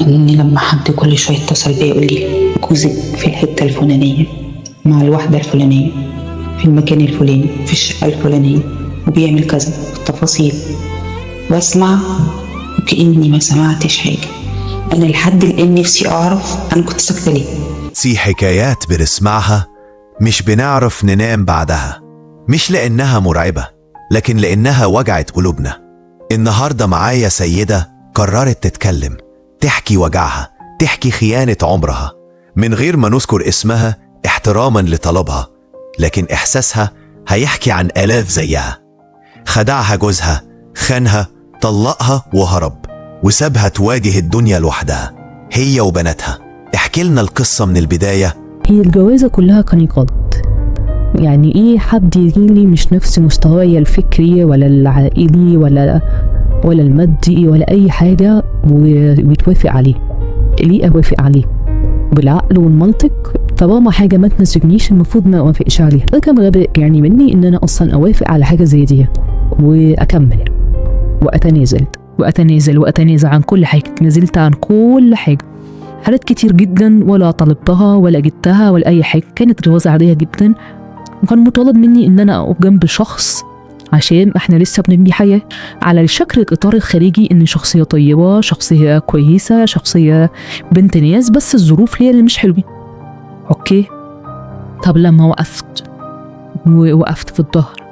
إن لما حد كل شوية يتصل بيا يقول لي جوزك في الحتة الفلانية مع الواحدة الفلانية في المكان الفلاني في الشقة الفلانية وبيعمل كذا التفاصيل، واسمع وكأني ما سمعتش حاجة. أنا لحد الآن نفسي أعرف أنا كنت ساكتة ليه. في حكايات بنسمعها مش بنعرف ننام بعدها، مش لأنها مرعبة لكن لأنها وجعت قلوبنا. النهاردة معايا سيدة قررت تتكلم، تحكي وجعها، تحكي خيانة عمرها من غير ما نذكر اسمها احتراما لطلبها، لكن إحساسها هيحكي عن آلاف زيها. خدعها جوزها، خانها، طلقها وهرب وسابها تواجه الدنيا لوحدها هي وبناتها. احكي لنا القصة من البداية. هي الجوازة كلها كان غلط. يعني ايه حد يجيلي مش نفس مستواي الفكري ولا العائلي ولا المادي ولا اي حاجة ويتوافق عليه؟ ليه اوافق عليه؟ بالعقل والمنطق طالما حاجة ما تناسبنيش المفروض ما اوافقش عليها. ده كان غباء يعني مني ان انا اصلا اوافق على حاجة زي دي واكمل واتنازل عن كل حاجة. نزلت عن كل حاجة، حالات كتير جدا ولا طلبتها ولا جبتها ولا اي حاجة. كانت جوازة عادية جدا وكان مطالب مني ان انا اقف جنب شخص عشان احنا لسه بنبني حياة على الشكل الاطار الخارجي ان شخصية طيبة، شخصية كويسة، شخصية بنت ناس، بس الظروف هي اللي مش حلوة. اوكي، طب لما وقفت في الظهر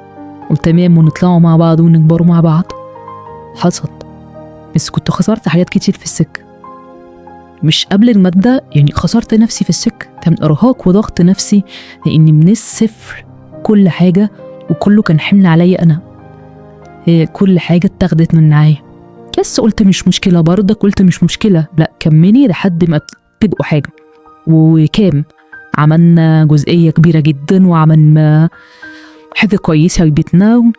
وتمام ونطلعوا مع بعض ونكبروا مع بعض، حصل بس كنت خسرت حاجات كتير في السكة. مش قبل المادة، يعني خسرت نفسي في السكة. كان إرهاق وضغط نفسي لأني من الصفر كل حاجة وكله كان حمل عليا أنا. هي كل حاجة اتاخدت من معايا، بس قلت مش مشكلة برضه. قلت مش مشكلة، لا كملي لحد ما تبقوا حاجة. وكام عملنا جزئية كبيرة جدا وعملنا حاجة كويسة في بيتنا.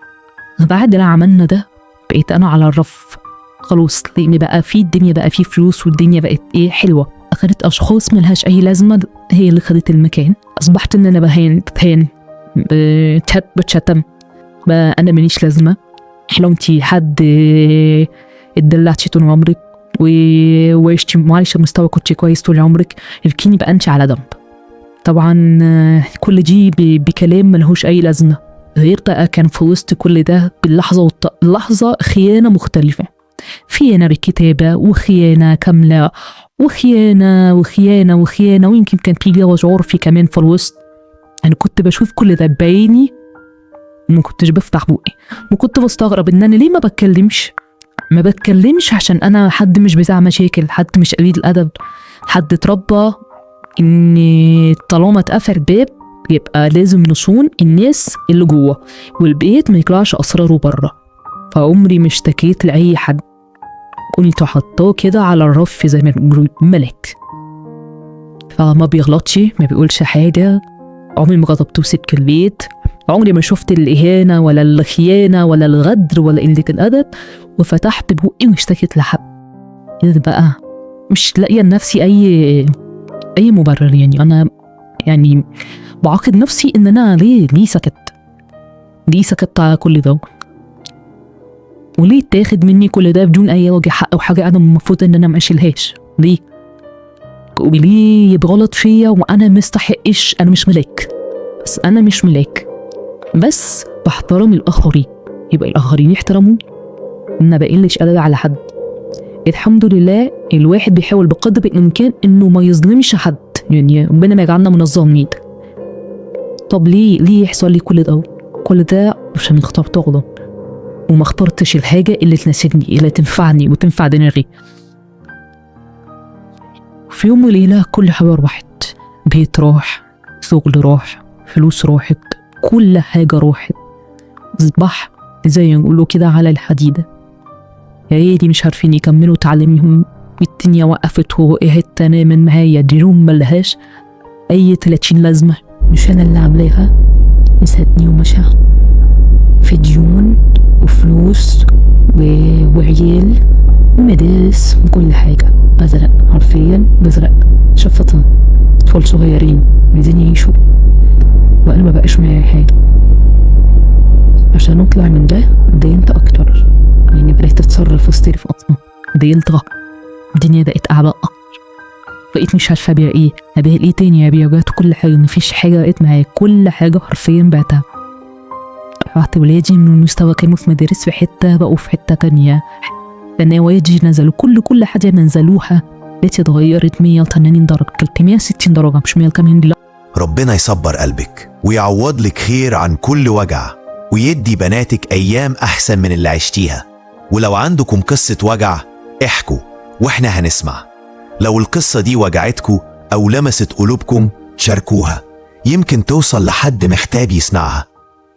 بعد ما عملنا ده بقيت أنا على الرف خلاص، لأن بقى في الدنيا بقى في فلوس والدنيا بقت ايه حلوة. أخدت أشخاص ملهاش أي لازمة هي اللي خدت المكان. أصبحت إن أنا بتهان بتشتم بقى، أنا ماليش لازمة. حلمتي حد اتدلعتي طول عمرك وعشتي معلش مستوى كنت كويس طول عمرك، اركيني بقى أنت على جنب. طبعا كل دي بكلام ملهوش أي لازمة. غير بقى كان في وسط كل ده باللحظة خيانة مختلفة، خيانة بالكتابة وخيانة كاملة وخيانة ويمكن كان في جواز عرفي كمان في الوسط. أنا كنت بشوف كل ده بعيني وما كنتش بفتح بوقي، وكنت بستغرب إن أنا ليه ما بتكلمش عشان أنا حد مش بتاع مشاكل، حد مش قليل الأدب، حد اتربى إن طالما اتقفل باب يبقى لازم نصون الناس اللي جوه والبيت ما يطلعش أسراره بره. فعمري مش اشتكيت لأي حد، كنت حطاه كده على الرف زي ما بيقولوا ملك، فما بيغلطش ما بيقولش حاجة. عمري ما غضبته سك البيت، عمري ما شفت الإهانة ولا الخيانة ولا الغدر ولا قلة الأدب وفتحت بوقي واشتكيت لحد. إذا بقى مش لاقية لنفسي أي مبرر. يعني أنا يعني بعاقب نفسي إن أنا ليه سكت على كل ده، وليه تاخد مني كل ده بدون أي وجه حق وحاجة أنا المفروض إن أنا ما أشيلهاش؟ ليه؟ وليه يتغلط فيا وأنا مستحقش؟ أنا مش ملاك، بس أنا مش ملاك، بس بحترم الآخرين، يبقى الآخرين يحترموا. أنا بقلش أدب على حد. الحمد لله الواحد بيحاول بقدر الإمكان إنه ما يظلمش حد، يعني ربنا ما يجعلنا من الظالمين. طب ليه يحصل لي كل ده عشان اخترت غلط وما اخترتش الحاجة اللي تناسبني اللي تنفعني وتنفع دماغي. في يوم وليلة كل حاجة راحت، بيت راح، شغل راح، فلوس راحت، كل حاجة راحت. أصبح زي ما يقولوا كده على الحديدة. يا ريتي مش عارفين يكملوا تعليمهم والدنيا وقفت ووقعت تماما معايا. ديون ملهاش أي 30 لازمة، مش أنا اللي عاملاها. نسيتني ومشى في ديون وفلوس وعيال ومدارس وكل حاجة. بزرق حرفيا بزرق، شفتها أطفال صغيرين عايزين يعيشوا وأنا ما بقاش معايا حاجة. عشان أطلع من ده دينت أكتر، يعني بقيت أتصرف واستلف أصلا. دينت الدنيا بقت أعباء أكتر. بقيت مش عارفة أبيع إيه، أبيع إيه تاني، أبيع بعت كل حاجة، مفيش حاجة بقيت معايا، كل حاجة حرفيا بعتها. رحت ولادي من المستوى كانوا في مدارس في حتة بقوا في حتة تانية، لأن ولادي نزلوا كل حاجة نزلوها بقيت اتغيرت 180 درجة، 360 درجة مش 180 لا. ربنا يصبر قلبك ويعوض لك خير عن كل وجع، ويدي بناتك أيام أحسن من اللي عشتيها. ولو عندكم قصة وجع احكوا وإحنا هنسمع. لو القصة دي وجعتكم أو لمست قلوبكم شاركوها، يمكن توصل لحد محتاج يسمعها.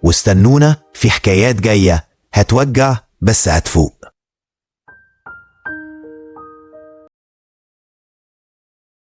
واستنونا في حكايات جاية هتوجع بس هتفوق.